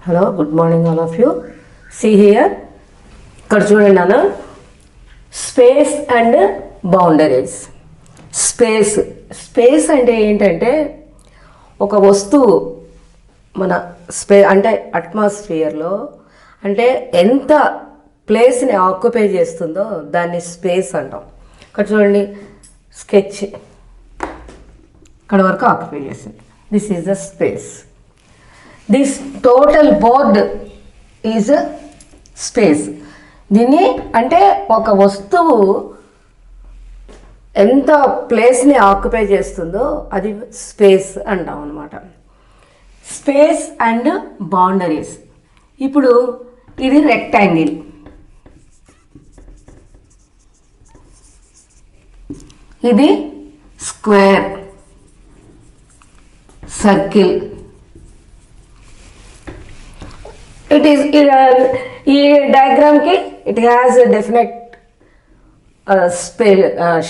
Hello, good morning all of you. See here, ఇక్కడ చూడండి నాన్న, స్పేస్ అండ్ బౌండరీస్. స్పేస్ అంటే ఏంటంటే ఒక వస్తువు మన అంటే అట్మాస్ఫియర్లో అంటే ఎంత ప్లేస్ని ఆక్యుపై చేస్తుందో దాన్ని స్పేస్ అంటాం. ఇక్కడ చూడండి, స్కెచ్ ఇక్కడ వరకు ఆక్యుపై చేసింది. This is the space. This total board is space. దీన్ని అంటే ఒక వస్తువు ఎంత ప్లేస్ని ఆక్యుపై చేస్తుందో అది స్పేస్ అంటాం అన్నమాట. Space and boundaries. ఇప్పుడు ఇది రెక్టాంగిల్, ఇది స్క్వేర్, సర్కిల్. ఈ డయాగ్రామ్కి it has a definite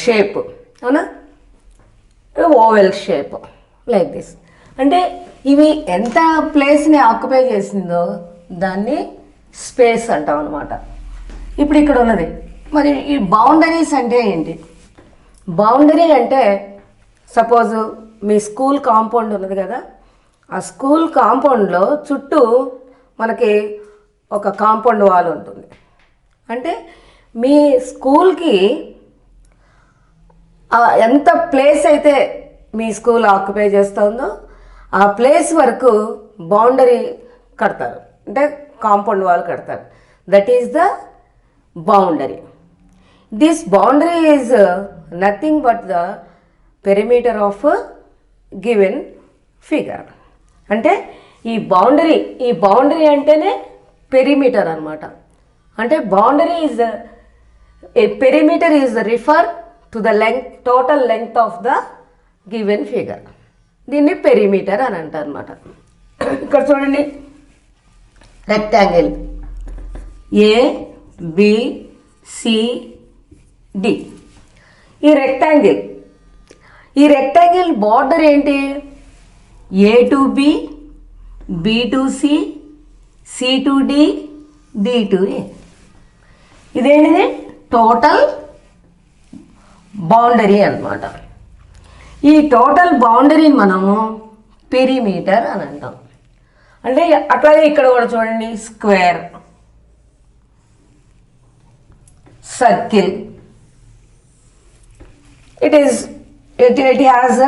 shape, అవునా? Oval shape like this. అంటే ఇవి ఎంత ప్లేస్ని ఆక్యుపై చేసిందో దాన్ని స్పేస్ అంటాం అనమాట. ఇప్పుడు ఇక్కడ ఉన్నది మరి ఈ బౌండరీస్ అంటే ఏంటి? బౌండరీ అంటే సపోజ్ మీ స్కూల్ కాంపౌండ్ ఉన్నది కదా, ఆ స్కూల్ కాంపౌండ్లో చుట్టూ మనకి ఒక కాంపౌండ్ వాల్ ఉంటుంది. అంటే మీ స్కూల్కి ఎంత ప్లేస్ అయితే మీ స్కూల్ ఆక్యుపై చేస్తుందో ఆ ప్లేస్ వరకు బౌండరీ కడతారు, అంటే కాంపౌండ్ వాల్ కడతారు. That is the boundary. This boundary is nothing but the perimeter of given figure. అంటే ఈ బౌండరీ అంటేనే పెరిమీటర్ అనమాట. అంటే boundary is a perimeter is refer to the total length of the given figure. దీన్ని perimeter అని అంటారు అనమాట. ఇక్కడ చూడండి, rectangle A B C D. ఈ రెక్టాంగిల్ బార్డర్ ఏంటి? A to B, B to C, C to D, D to ఏ. ఇదేంటిది? Total boundary అన్నమాట. ఈ టోటల్ బౌండరీని మనము పెరిమీటర్ అని అంటాం. అంటే అట్లాగే ఇక్కడ కూడా చూడండి, square, circle. It has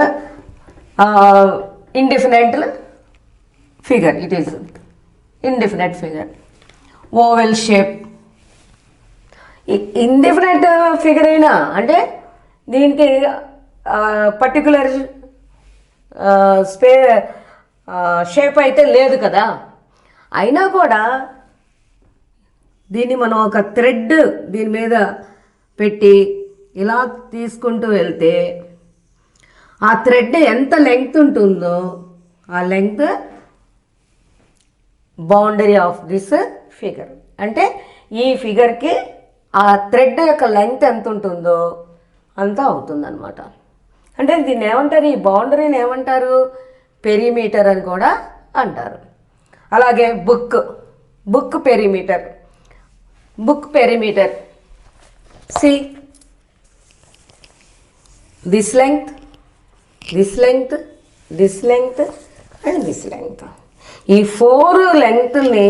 indefinite figure. It is indefinite figure. Oval shape. Indefinite figure అయినా అంటే దీనికి పర్టికులర్ షేప్ అయితే లేదు కదా, అయినా కూడా దీన్ని మనం ఒక థ్రెడ్ దీని మీద పెట్టి ఇలా తీసుకుంటూ వెళ్తే ఆ థ్రెడ్ ఎంత లెంగ్త్ ఉంటుందో ఆ length boundary of this figure. అంటే ఈ ఫిగర్కి ఆ థ్రెడ్ యొక్క లెంగ్త్ ఎంత ఉంటుందో అంత అవుతుందన్నమాట. అంటే దీన్ని ఏమంటారు? ఈ బౌండరీని ఏమంటారు? పెరిమీటర్ అని కూడా అంటారు. అలాగే book perimeter. See this length, this length, this length and this length. ఈ 4 లెంగ్త్ని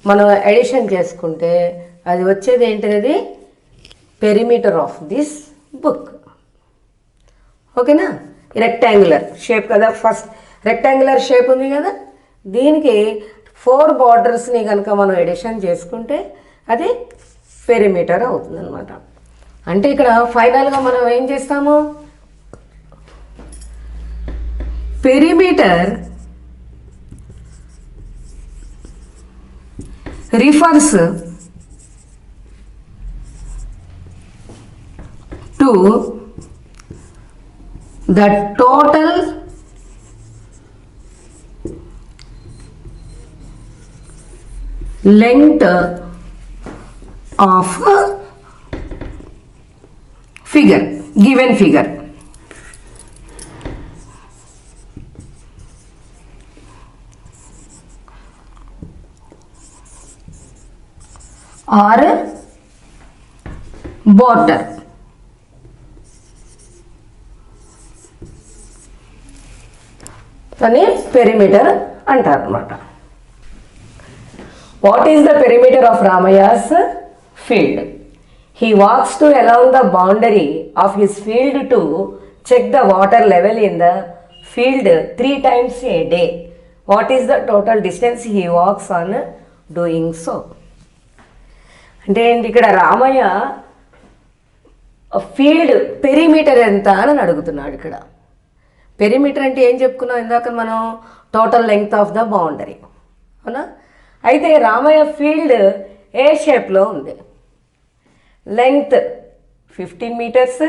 మనం ఎడిషన్ చేసుకుంటే అది వచ్చేది ఏంటిది? Perimeter of this book. ఓకేనా? రెక్టాంగులర్ షేప్ కదా, ఫస్ట్ రెక్టాంగులర్ షేప్ ఉంది కదా, దీనికి 4 బార్డర్స్ని కనుక మనం ఎడిషన్ చేసుకుంటే అది పెరిమీటర్ అవుతుంది అనమాట. అంటే ఇక్కడ ఫైనల్గా మనం ఏం చేస్తాము? Perimeter refers to the total length of given figure. Or border. అని పెరిమీటర్ అంటారు అనమాట. What is the perimeter of Ramayya's field? He walks to along the boundary of his field to check the water level in the field 3 times a day. What is the total distance he walks on doing so? అంటే ఇక్కడ Ramayya field perimeter ఎంత అని అడుగుతున్నాడు. ఇక్కడ perimeter అంటే ఏం చెప్పుకున్నాం ఇందాక మనం? Total length of the boundary, అవునా? అయితే రామయ్య ఫీల్డ్ ఏ షేప్లో ఉంది? Length 15 metres,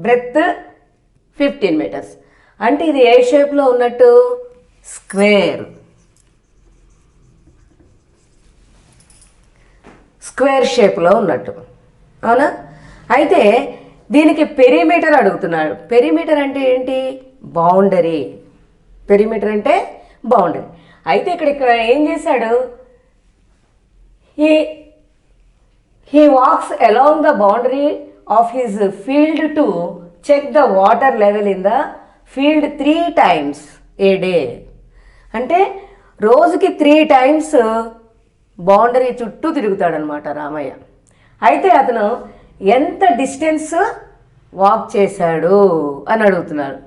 breadth 15 metres. అంటే ఇది ఏ షేప్లో ఉన్నట్టు? స్క్వేర్. స్క్వేర్ షేప్లో ఉన్నట్టు, అవునా? అయితే దీనికి పెరిమీటర్ అడుగుతున్నాడు. పెరిమీటర్ అంటే ఏంటి? బౌండరీ. పెరిమీటర్ అంటే బౌండరీ. అయితే ఇక్కడ ఏం చేశాడు? He walks along the boundary of his field to check the water level in the field 3 times a day. అంటే రోజుకి 3 times బౌండరీ చుట్టూ తిరుగుతాడనమాట రామయ్య. అయితే అతను ఎంత డిస్టెన్స్ వాక్ చేశాడు అని అడుగుతున్నారు.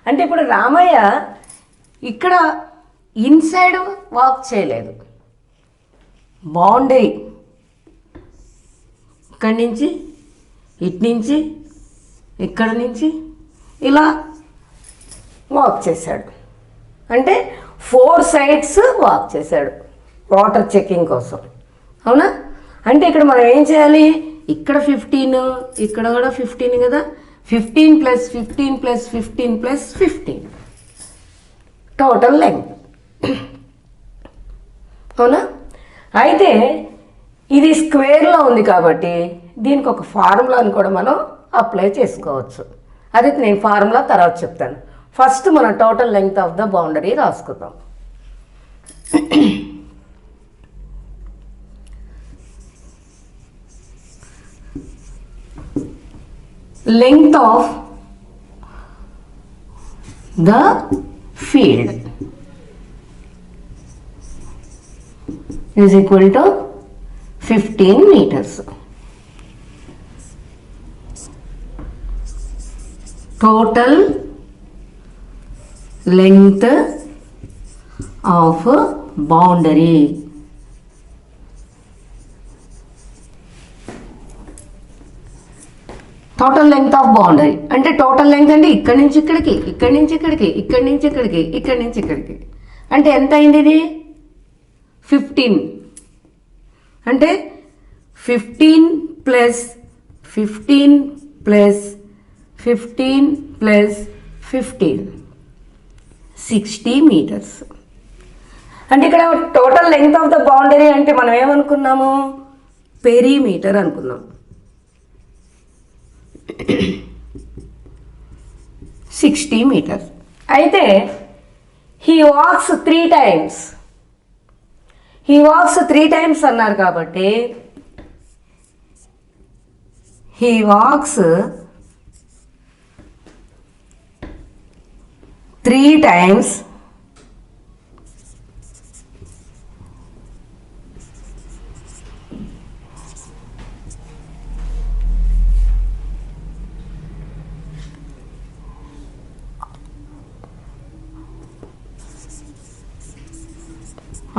అంటే ఇప్పుడు రామయ్య ఇక్కడ ఇన్సైడ్ వాక్ చేయలేదు, బౌండరీ ఇక్కడి నుంచి, ఇటు నుంచి, ఇక్కడ నుంచి ఇలా వాక్ చేశాడు. అంటే 4 sides వాక్ చేశాడు వాటర్ చెకింగ్ కోసం, అవునా? అంటే ఇక్కడ మనం ఏం చేయాలి? ఇక్కడ 15, ఇక్కడ కూడా 15 కదా. 15 + 15 + 15 + 15 టోటల్ లెంగ్త్, అవునా? అయితే ఇది స్క్వేర్లో ఉంది కాబట్టి దీనికి ఒక ఫార్ములాని కూడా మనం అప్లై చేసుకోవచ్చు. అది నేను ఫార్ములా తర్వాత చెప్తాను. ఫస్ట్ మనం total length of the boundary రాసుకుందాం. Length of the field is equal to 15 meters. Total length of boundary. Total length of boundary అంటే టోటల్ లెంగ్త్ అంటే ఇక్కడి నుంచి ఇక్కడికి, ఇక్కడి నుంచి ఇక్కడికి, ఇక్కడి నుంచి ఇక్కడికి, ఇక్కడి నుంచి ఇక్కడికి. అంటే ఎంత అయింది ఇది? 15. అంటే 15 + 15 + 15 + 15 60 meters. అంటే ఇక్కడ total length of the boundary అంటే మనం ఏమనుకున్నాము? పెరిమీటర్ అనుకున్నాం. 60 meters. అయితే he walks 3 times. He walks 3 times అన్నారు కాబట్టి he walks 3 times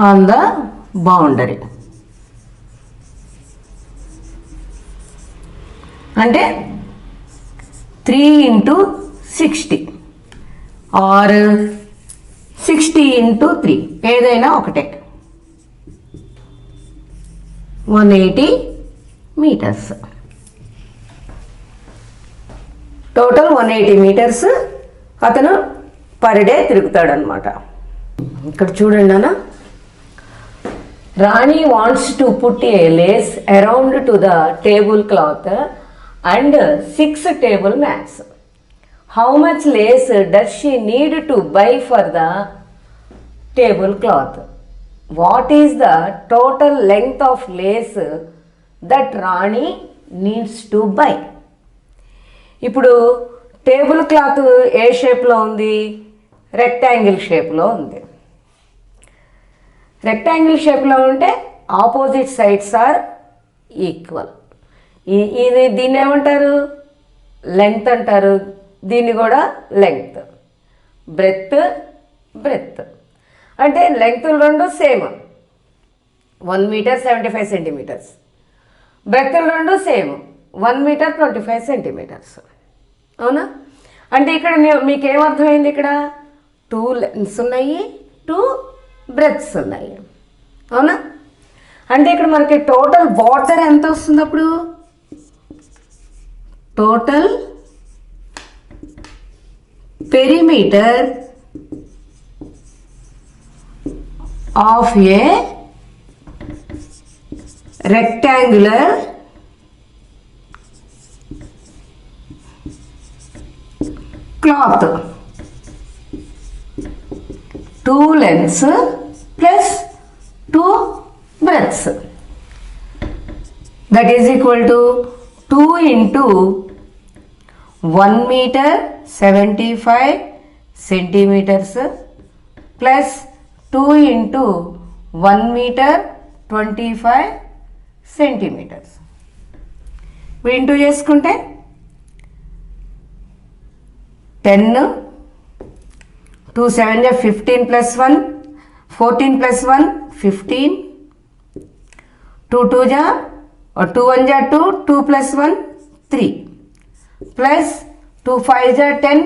on the boundary. అంటే 3 × 60 or 60 × 3 ఏదైనా ఒకటే. 180 meters. టోటల్ 180 meters అతను పర్ డే తిరుగుతాడు అనమాట. ఇక్కడ చూడండి అన్న, Rani wants to put a lace around to the tablecloth and 6 table mats. How much lace does she need to buy for the tablecloth? What is the total length of lace that Rani needs to buy. ఇప్పుడు table cloth ఏ షేప్లో ఉంది? Rectangle షేప్లో ఉంది. Rectangle షేప్లో ఉంటే opposite sides are equal. దీన్ని ఏమంటారు? Length అంటారు. దీన్ని కూడా లెంగ్త్. బ్రెత్ బ్రెత్ అంటే లెంగ్త్లు రెండు సేమ్, 1 మీటర్ 75 సెంటీమీటర్స్. బ్రెత్లు రెండు సేమ్, 1 మీటర్ 25 సెంటీమీటర్స్. అవునా? అంటే ఇక్కడ మీకేమర్థమైంది? ఇక్కడ 2 లెంగ్త్స్ ఉన్నాయి, 2 బ్రెత్స్ ఉన్నాయి. అవునా? అంటే ఇక్కడ మనకి టోటల్ వాటర్ ఎంత వస్తుంది? అప్పుడు total perimeter of a rectangular cloth, 2 lengths plus 2 breadths, that is equal to 2 into 1 meter 75 centimeters plus 2 into 1 meter 25 centimeters. ఇప్పుడు ఇంటూ చేసుకుంటే 10, 2 7 15 plus 1, 14 plus 1 15, 2 2 or 2 1 2, 2 plus 1 3, plus 2 5 10,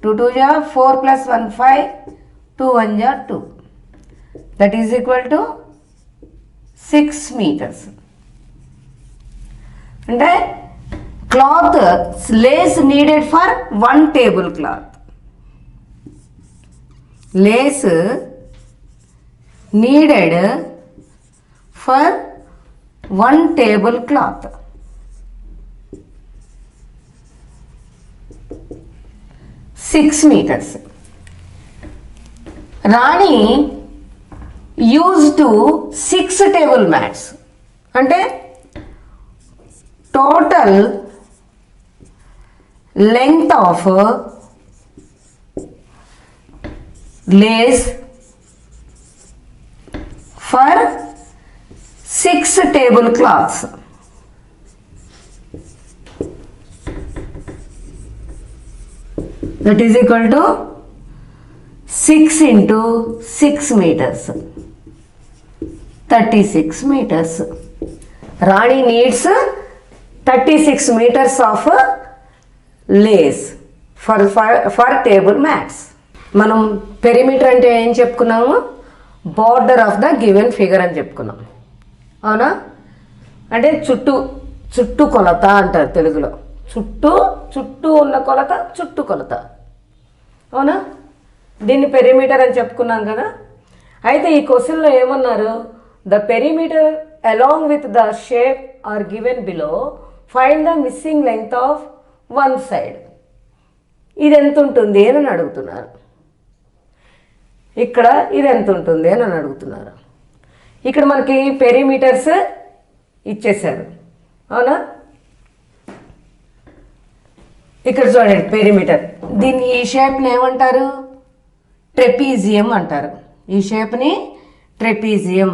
2 2 4 plus 1 5, 2 1 2, that is equal to 6 meters. అంటే cloth lace needed for 1 table cloth. Lace needed for 1 table cloth. 6 meters. Rani use to 6 table mats. అంటే total length of lace for 6 table cloths. That is equal to 6 into 6 meters, 36 meters. Rani needs 36 meters of lace for table mats. మనం perimeter అంటే ఏం చెప్పుకున్నాము? Border of the given figure అని చెప్పుకున్నాం. అవునా? అంటే చుట్టూ కొలత అంటారు తెలుగులో. చుట్టూ ఉన్న కొలత చుట్టూ కొలత. అవునా? దీన్ని పెరిమీటర్ అని చెప్పుకున్నాం కదా. అయితే ఈ క్వశ్చన్లో ఏమన్నారు? The perimeter along with the shape are given below, find the missing length of 1 side. ఇది ఎంత ఉంటుంది అని అడుగుతున్నారు. ఇక్కడ ఇది ఎంత ఉంటుంది అని అడుగుతున్నారు. ఇక్కడ మనకి పెరిమీటర్స్ ఇచ్చేసారు. అవునా? ఇక్కడ చూడండి పెరిమీటర్. దీన్ని ఈ షేప్ని ఏమంటారు? ట్రెపీజియం అంటారు. ఈ షేప్ని ట్రెపీజియం.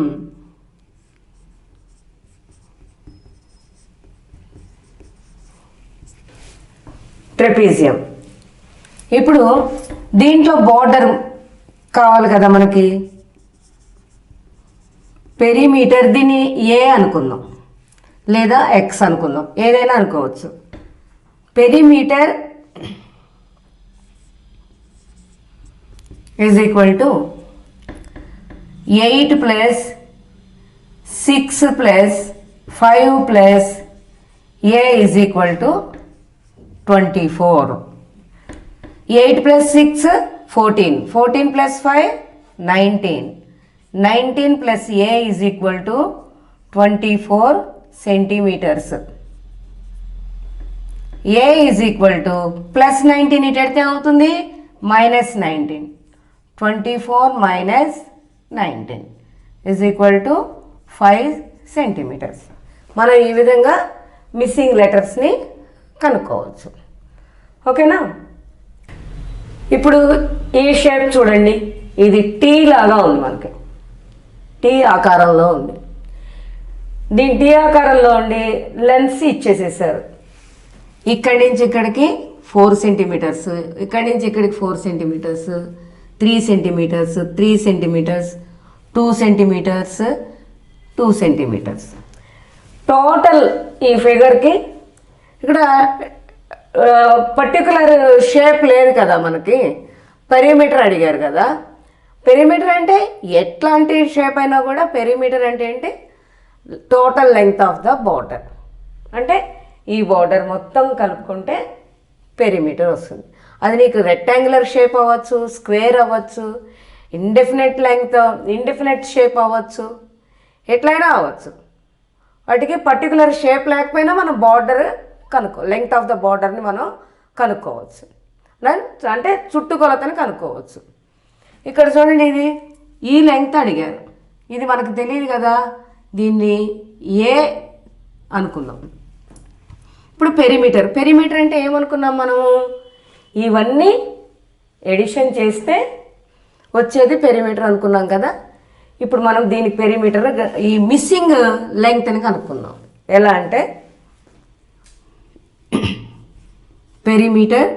ట్రెపీజియం. ఇప్పుడు దీంట్లో బార్డర్ కావాలి కదా మనకి. పెరిమీటర్ దీన్ని ఏ అనుకుందాం లేదా ఎక్స్ అనుకుందాం, ఏదైనా అనుకోవచ్చు. Perimeter is equal to 8 plus 6 plus 5 plus a is equal to 24. 8 plus 6 14, 14 plus 5 19, 19 plus a is equal to 24 centimeters. a is equal to plus 19 ఇటు ఎడితే అవుతుంది minus 19, 24 minus 19 is equal to 5 centimeters. మనం ఈ విధంగా missing లెటర్స్ని కనుక్కోవచ్చు. ఓకేనా? ఇప్పుడు ఈ షేప్ చూడండి, ఇది టీ లాగా ఉంది, మనకి టీ ఆకారంలో ఉంది. దీని టీ ఆకారంలో ఉండి లెన్స్ ఇచ్చేసేసారు. ఇక్కడి నుంచి ఇక్కడికి 4 సెంటీమీటర్స్, ఇక్కడి నుంచి ఇక్కడికి 4 centimetres, 3 centimetres, 3 centimetres, 2 centimetres, 2 centimetres. Total ఈ ఫిగర్కి ఇక్కడ పర్టికులర్ షేప్ లేదు కదా, మనకి పెరిమీటర్ అడిగారు కదా. పెరిమీటర్ అంటే ఎట్లాంటి షేప్ అయినా కూడా పెరిమీటర్ అంటే ఏంటి? Total length of the border. అంటే ఈ బార్డర్ మొత్తం కలుపుకుంటే పెరిమీటర్ వస్తుంది. అది నీకు రెక్టాంగులర్ షేప్ అవ్వచ్చు, స్క్వేర్ అవ్వచ్చు, ఇండెఫినెట్ లెంగ్త్, ఇండెఫినెట్ షేప్ అవ్వచ్చు, ఎట్లయినా అవ్వచ్చు. వాటికి పర్టికులర్ షేప్ లేకపోయినా మనం బార్డర్ లెంగ్త్ ఆఫ్ ద బార్డర్ని మనం కనుక్కోవచ్చు. అంటే చుట్టుకొలతని కనుక్కోవచ్చు. ఇక్కడ చూడండి, ఇది ఈ లెంగ్త్ అడిగారు, ఇది మనకు తెలియదు కదా, దీన్ని ఏ అనుకుందాం. ఇప్పుడు పెరిమీటర్ అంటే ఏమనుకున్నాం మనము? ఇవన్నీ ఎడిషన్ చేస్తే వచ్చేది పెరిమీటర్ అనుకున్నాం కదా. ఇప్పుడు మనం దీనికి పెరిమీటర్, ఈ మిస్సింగ్ లెంగ్త్ని కనుక్కుందాం. ఎలా అంటే perimeter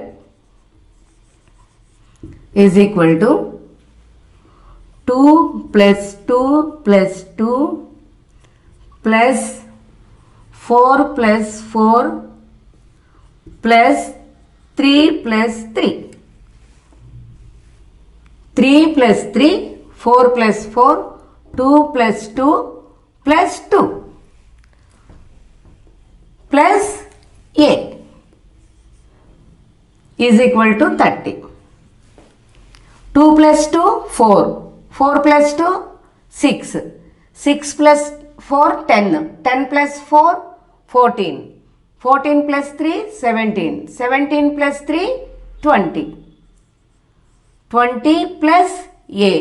is equal to 2 + 2 + 2 + 4 + 4 + 3 + 3, 3 + 3, 4 + 4, 2 + 2 + 2 plus a is equal to 30. 2 + 2 4, 4 + 2 6, 6 + 4 10, 10 + 4 14, 14 + 3 17, 17 + 3 20, 20 plus a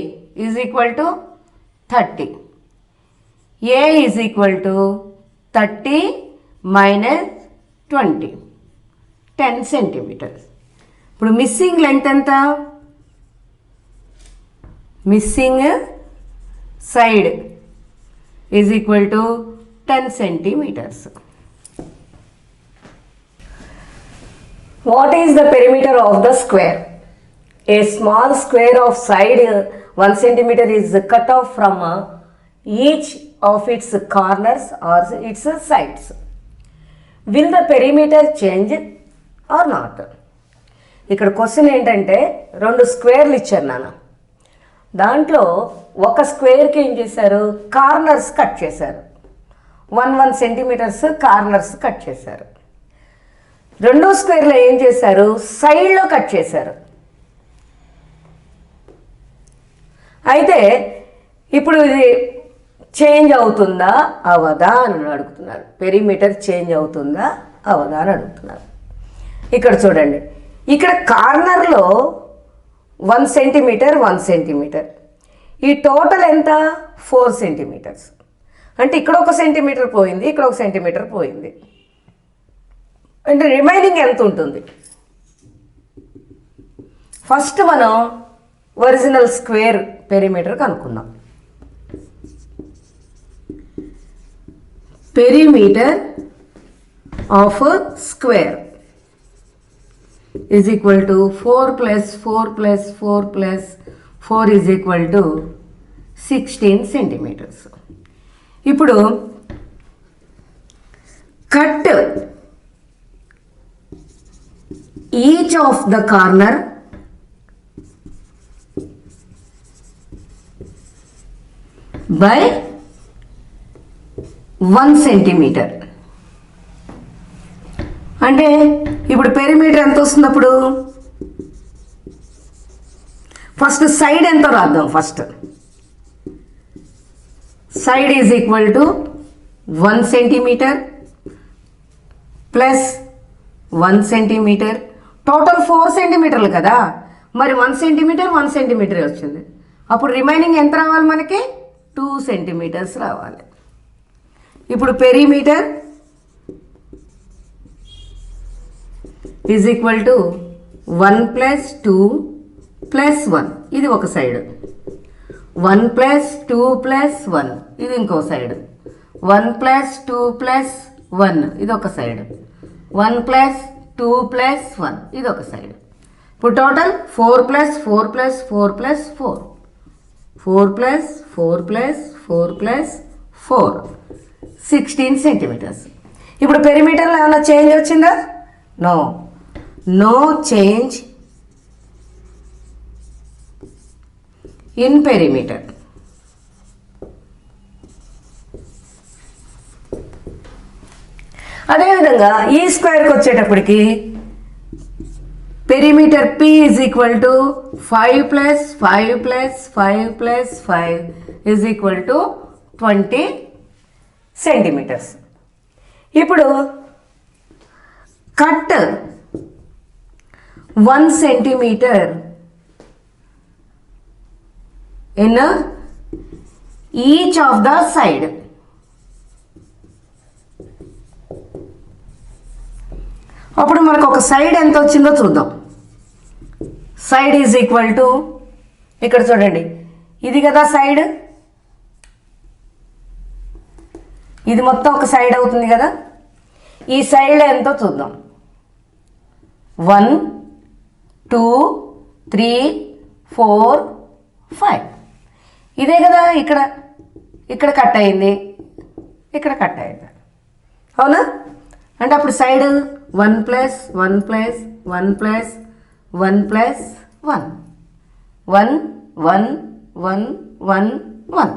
is equal to 30. a is equal to 30 minus 20, 10 centimeters. ఇప్పుడు మిస్సింగ్ లెంగ్త్ ఎంత? Missing side is equal to 10 centimetres. What is the perimeter of the square? A small square of side 1 centimeter is cut off from each of its corners or its sides. Will the perimeter change or not? ఇక్కడ question ఏంటంటే, 2 స్క్వేర్లు ఇచ్చారు నాన్న. దాంట్లో ఒక స్క్వేర్కి ఏం చేశారు? Corners cut చేశారు. 1 centimetres corners cut చేశారు. 2 స్క్వేర్లో ఏం చేశారు? సైడ్లో కట్ చేశారు. అయితే ఇప్పుడు ఇది చేంజ్ అవుతుందా అవదా అని అడుగుతున్నారు. పెరిమీటర్ చేంజ్ అవుతుందా అవదా అని అడుగుతున్నారు. ఇక్కడ చూడండి, ఇక్కడ కార్నర్లో 1 సెంటీమీటర్ 1 సెంటీమీటర్, ఈ టోటల్ ఎంత? 4 సెంటీమీటర్స్. అంటే ఇక్కడ 1 సెంటీమీటర్ పోయింది, ఇక్కడ 1 సెంటీమీటర్ పోయింది. అంటే రిమైనింగ్ ఎంత ఉంటుంది? ఫస్ట్ మనం ఒరిజినల్ స్క్వేర్ పెరిమీటర్ కనుక్కుందాం. Perimeter of square is equal to 4 + 4 + 4 + 4 is equal to 16 centimetres. ఇప్పుడు cut each of the corner by 1 centimetre. అంటే ఇప్పుడు పెరిమీటర్ ఎంత వస్తుంది? అప్పుడు ఫస్ట్ సైడ్ ఎంత రాద్దాం. First side is equal to 1 centimetre plus 1 centimetre, total 4 సెంటీమీటర్లు కదా. మరి 1 సెంటీమీటర్ 1 సెంటీమీటర్ వచ్చింది. అప్పుడు రిమైనింగ్ ఎంత రావాలి మనకి? 2 సెంటీమీటర్స్ రావాలి. ఇప్పుడు పెరిమీటర్ ఈజ్ ఈక్వల్ టు 1 + 2 + 1, ఇది ఒక సైడ్. 1 + 2 + 1, ఇది ఇంకో సైడ్. 1 + 2 + 1, ఇది ఒక సైడ్. 1 + 2 + 1, ఇది ఒక సైడ్. ఇప్పుడు టోటల్ 4 + 4 + 4 + 4, 4 + 4 + 4 + 4, 16 సెంటీమీటర్స్. ఇప్పుడు పెరిమీటర్లో ఏమైనా చేంజ్ వచ్చిందా? No change in perimeter. అదేవిధంగా ఈ స్క్వేర్కి వచ్చేటప్పటికి perimeter P is equal to 5 + 5 + 5 + 5 is equal to 20 centimetres. ఇప్పుడు cut 1 centimetre in each of the side. అప్పుడు మనకు ఒక సైడ్ ఎంత వచ్చిందో చూద్దాం. సైడ్ ఈజ్ ఈక్వల్ టు, ఇక్కడ చూడండి, ఇది కదా సైడ్, ఇది మొత్తం ఒక సైడ్ అవుతుంది కదా. ఈ సైడ్ ఎంతో చూద్దాం. 1 2 3 4 5, ఇదే కదా. ఇక్కడ కట్ అయింది, ఇక్కడ కట్ అయింది, అవునా? అంటే అప్పుడు side 1 + 1 + 1 + 1 + 1, 1 1 1 1 1,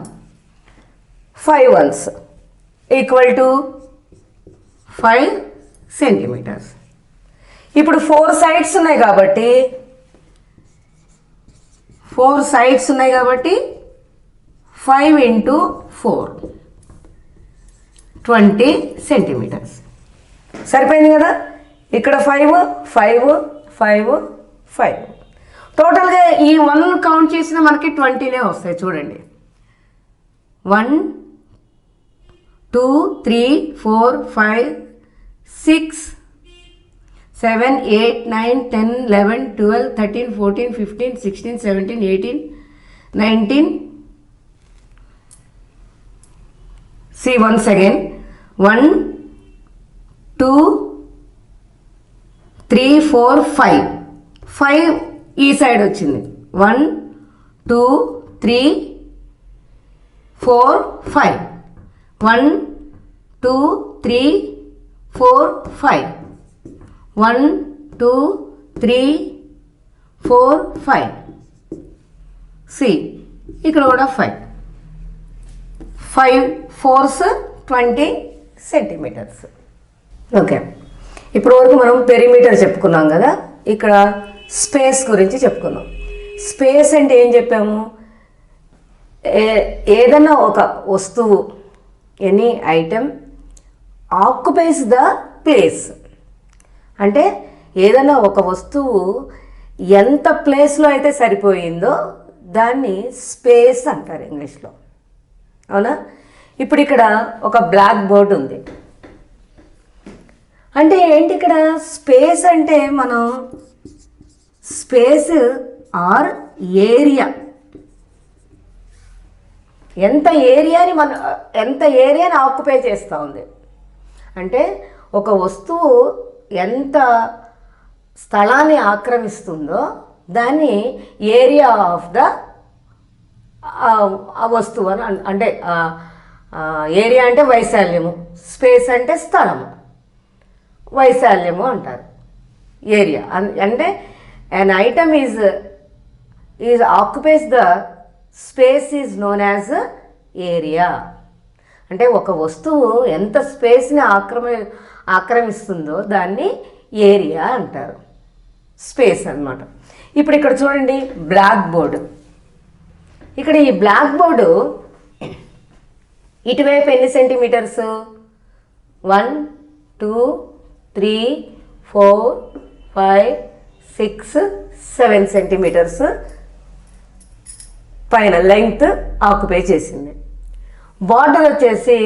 5 ones equal to 5 centimetres. ఇప్పుడు 4 సైడ్స్ ఉన్నాయి కాబట్టి 5 × 4 20 సెంటీమీటర్స్. సరిపోయింది కదా. ఇక్కడ 5 5 5 5, టోటల్గా ఈ 1 కౌంట్ చేసిన మనకి 20నే వస్తాయి. చూడండి, 1 2 3 4 5 6 7 8 9 10 11 12 13 14 15 16 17 18 19. See once again, 1 2 3 4 5 ఈ సైడ్ వచ్చింది. 1 2 3 4 5, 1 2 3 4 5, 1 2 3 4 5. సి ఇక్కడ కూడా 5 4s 20 సెంటీమీటర్స్. ఓకే, ఇప్పుడు వరకు మనం పెరిమీటర్ చెప్పుకున్నాం కదా. ఇక్కడ స్పేస్ గురించి చెప్పుకున్నాం. స్పేస్ అంటే ఏం చెప్పాము? ఏదైనా ఒక వస్తువు, any item occupies the place. అంటే ఏదైనా ఒక వస్తువు ఎంత ప్లేస్లో అయితే సరిపోయిందో దాన్ని స్పేస్ అంటారు ఇంగ్లీష్లో, అవునా? ఇప్పుడు ఇక్కడ ఒక బ్లాక్ బోర్డ్ ఉంది. అంటే ఏంటి ఇక్కడ స్పేస్ అంటే? మనం స్పేస్ ఆర్ ఏరియా, ఎంత ఏరియాని ఆక్యుపై చేస్తూ ఉంది. అంటే ఒక వస్తువు ఎంత స్థలాన్ని ఆక్రమిస్తుందో దాన్ని ఏరియా ఆఫ్ ద వస్తువు అని అంటే ఏరియా అంటే వైశాల్యము, స్పేస్ అంటే స్థలము, వైశాల్యము అంటారు. ఏరియా అంటే an item is occupies the space is known as area. అంటే ఒక వస్తువు ఎంత స్పేస్ని ఆక్రమిస్తుందో దాన్ని ఏరియా అంటారు, స్పేస్ అన్నమాట. ఇప్పుడు ఇక్కడ చూడండి, బ్లాక్ బోర్డు. ఇక్కడ ఈ బ్లాక్ బోర్డు ఇటువైపు ఎన్ని సెంటీమీటర్స్? 1 2 3 4 5 6 7 సెంటీమీటర్స్ పైన లెంగ్త్ ఆక్యుపై చేసింది. బార్డర్ వచ్చేసి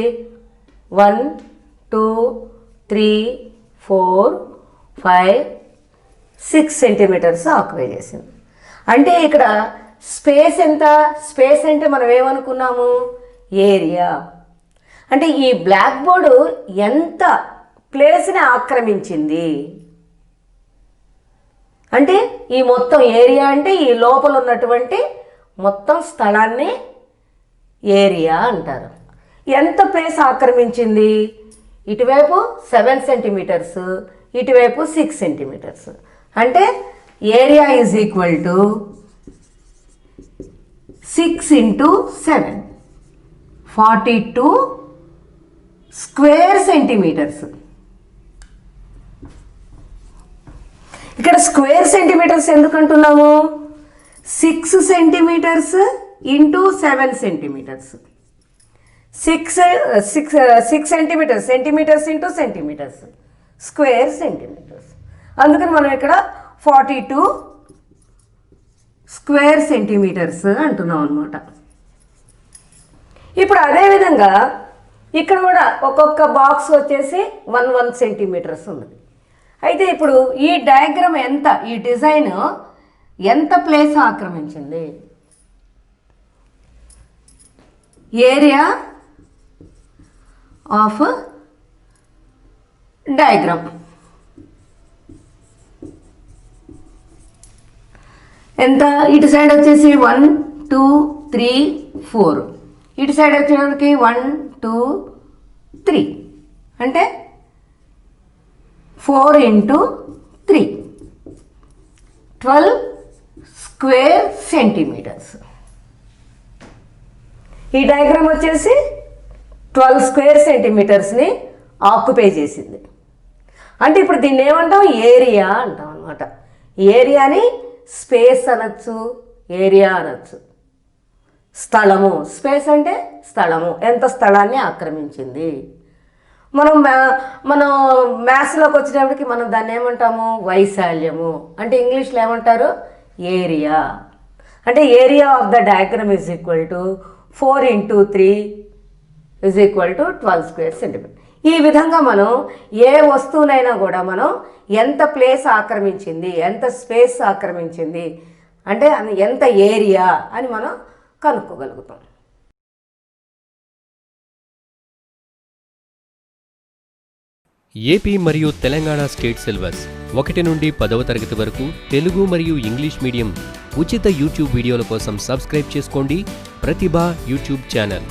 1 2 3 4 5 6 సెంటీమీటర్స్ ఆక్యుపై చేసింది. అంటే ఇక్కడ స్పేస్ ఎంత? స్పేస్ అంటే మనం ఏమనుకున్నాము? ఏరియా. అంటే ఈ బ్లాక్ బోర్డు ఎంత ప్లేస్ని ఆక్రమించింది అంటే ఈ మొత్తం ఏరియా అంటే ఈ లోపల ఉన్నటువంటి మొత్తం స్థలాన్ని ఏరియా అంటారు. ఎంత ప్లేస్ ఆక్రమించింది? ఇటువైపు 7 సెంటీమీటర్స్, ఇటువైపు 6 సెంటీమీటర్స్. అంటే area is equal to 6 × 7 42 square centimetres. ఇక్కడ స్క్వేర్ సెంటీమీటర్స్ ఎందుకు అంటున్నాము? 6 centimetres into 7 centimetres. 6 centimetres, centimetres into centimetres, square centimetres. అందుకని మనం ఇక్కడ 42 స్క్వేర్ సెంటీమీటర్స్ అంటున్నాం అనమాట. ఇప్పుడు అదేవిధంగా ఇక్కడ కూడా ఒక్కొక్క బాక్స్ వచ్చేసి 1 సెంటీమీటర్స్ ఉన్నది. అయితే ఇప్పుడు ఈ డయాగ్రామ్ ఎంత, ఈ డిజైన్ ఎంత ప్లేస్ ఆక్రమించింది? ఏరియా ఆఫ్ డయాగ్రామ్ ఎంత? ఇటు సైడ్ వచ్చేసి 1 2 3 4, ఇటు సైడ్ వచ్చేసరికి 1 2 3 అంటే 4 × 3 12 స్క్వేర్ సెంటీమీటర్స్. ఈ డయాగ్రామ్ వచ్చేసి 12 స్క్వేర్ సెంటీమీటర్స్ని ఆక్యుపై చేసింది. అంటే ఇప్పుడు దీన్ని ఏమంటాం? ఏరియా అంటాం అనమాట. ఏరియాని స్పేస్ అనొచ్చు, ఏరియా అనొచ్చు. స్థలము, స్పేస్ అంటే స్థలము, ఎంత స్థలాన్ని ఆక్రమించింది. మనం మ్యాథ్స్లోకి వచ్చేటప్పటికి మనం దాన్ని ఏమంటాము? వైశాల్యము. అంటే ఇంగ్లీష్లో ఏమంటారు? ఏరియా. అంటే area of the diagram is equal to 4 × 3 is equal to 12 square centimetre. ఈ విధంగా మనం ఏ వస్తువునైనా కూడా మనం ఎంత ప్లేస్ ఆక్రమించింది, ఎంత స్పేస్ ఆక్రమించింది అంటే ఎంత ఏరియా అని మనం కనుక్కోగలుగుతాం. ఏపీ మరియు తెలంగాణ స్టేట్ సిలబస్ 1 నుండి 10వ తరగతి వరకు తెలుగు మరియు ఇంగ్లీష్ మీడియం ఉచిత యూట్యూబ్ వీడియోల కోసం సబ్స్క్రైబ్ చేసుకోండి ప్రతిభ యూట్యూబ్ ఛానల్.